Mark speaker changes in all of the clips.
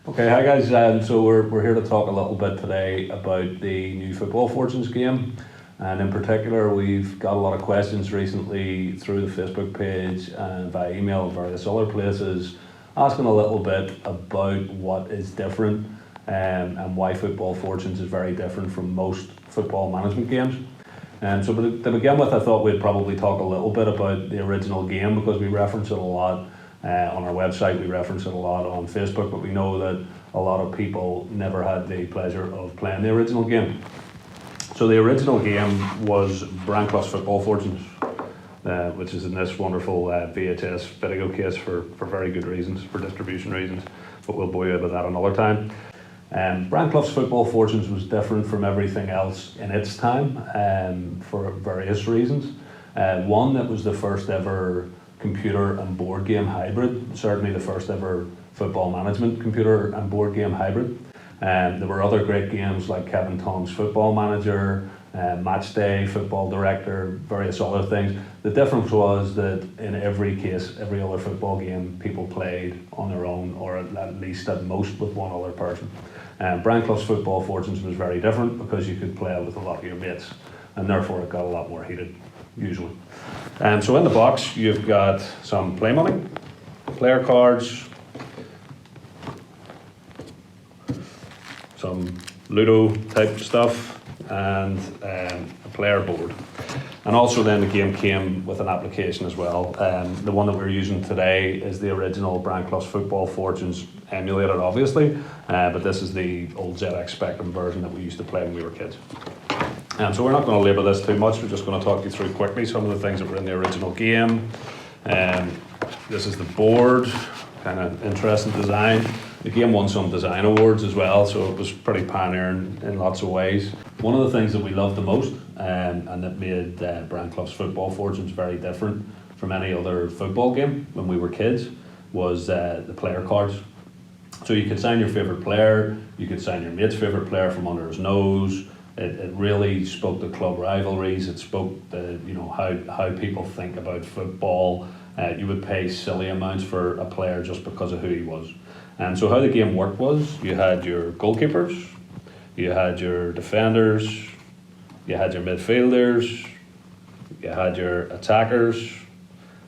Speaker 1: Okay, hi guys. So we're here to talk a little bit today about the new Football Fortunes game, and in particular, we've got a lot of questions recently through the Facebook page and via email and various other places, asking a little bit about what is different and why Football Fortunes is very different from most football management games. So to begin with, I thought we'd probably talk a little bit about the original game because we reference it a lot on our website, we reference it a lot on Facebook, but we know that a lot of people never had the pleasure of playing the original game. So the original game was Clough's Football Fortunes, which is in this wonderful VHS video case for very good reasons, for distribution reasons, but we'll bore you about that another time. Clough's Football Fortunes was different from everything else in its time for various reasons. One, it was the first ever computer and board game hybrid, certainly the first ever football management computer and board game hybrid. There were other great games like Kevin Tong's Football Manager, Match Day, Football Director, various other things. The difference was that in every case, every other football game, people played on their own or at least at most with one other person. Clough's Football Fortunes was very different because you could play it with a lot of your mates and therefore it got a lot more heated, usually. So in the box you've got some play money, player cards, some Ludo type stuff, and a player board. And also then the game came with an application as well. The one that we're using today is the original Clough's Football Fortunes emulated obviously, but this is the old ZX Spectrum version that we used to play when we were kids. So we're not going to labour this too much, we're just going to talk you through quickly some of the things that were in the original game. This is the board, kind of interesting design. The game won some design awards as well, so it was pretty pioneering in lots of ways. One of the things that we loved the most, and that made Clough's Football Fortunes very different from any other football game when we were kids, was the player cards. So you could sign your favourite player, you could sign your mate's favourite player from under his nose. It really spoke to club rivalries. It spoke to how people think about football. You would pay silly amounts for a player just because of who he was. And so how the game worked was you had your goalkeepers, you had your defenders, you had your midfielders, you had your attackers,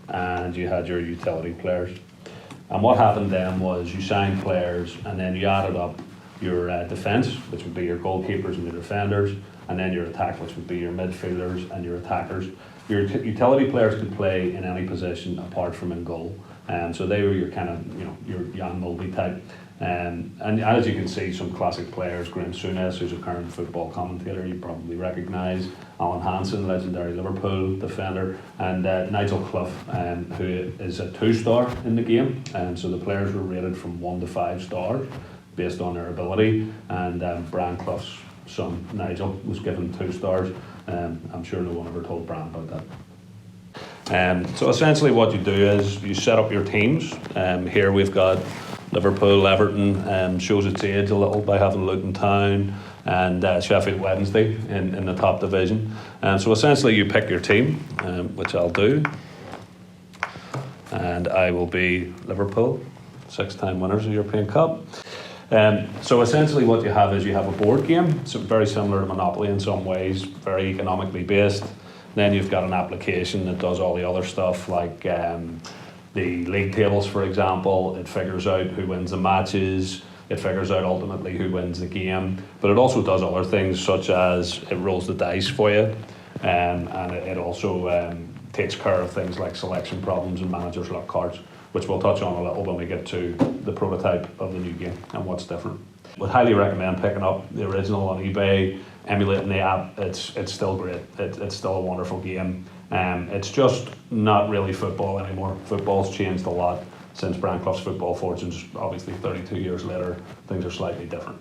Speaker 1: and you had your utility players. And what happened then was you signed players and then you added up your defence, which would be your goalkeepers and your defenders, and then your attack, which would be your midfielders and your attackers. Your utility players could play in any position apart from in goal. So they were your kind of, your Jan Mulby type. And as you can see, some classic players, Graham Souness, who's a current football commentator, you probably recognise, Alan Hansen, legendary Liverpool defender, and Nigel Clough, who is a 2-star in the game. So the players were rated from 1 to 5 stars based on their ability, and Clough's son, Nigel, was given 2 stars. I'm sure no one ever told Bran about that. So essentially what you do is you set up your teams. Here we've got Liverpool, Everton, shows its age a little by having Luton Town and Sheffield Wednesday in the top division. So essentially you pick your team, which I'll do, and I will be Liverpool, 6-time winners of the European Cup. So essentially what you have is you have a board game. It's very similar to Monopoly in some ways, very economically based. Then you've got an application that does all the other stuff like the league tables, for example. It figures out who wins the matches. It figures out ultimately who wins the game. But it also does other things such as it rolls the dice for you. And it also takes care of things like selection problems and manager's luck cards, which we'll touch on a little when we get to the prototype of the new game and what's different. Would highly recommend picking up the original on eBay, emulating the app. It's still great. It's still a wonderful game. It's just not really football anymore. Football's changed a lot since Clough's Football Fortunes. Obviously 32 years later, things are slightly different.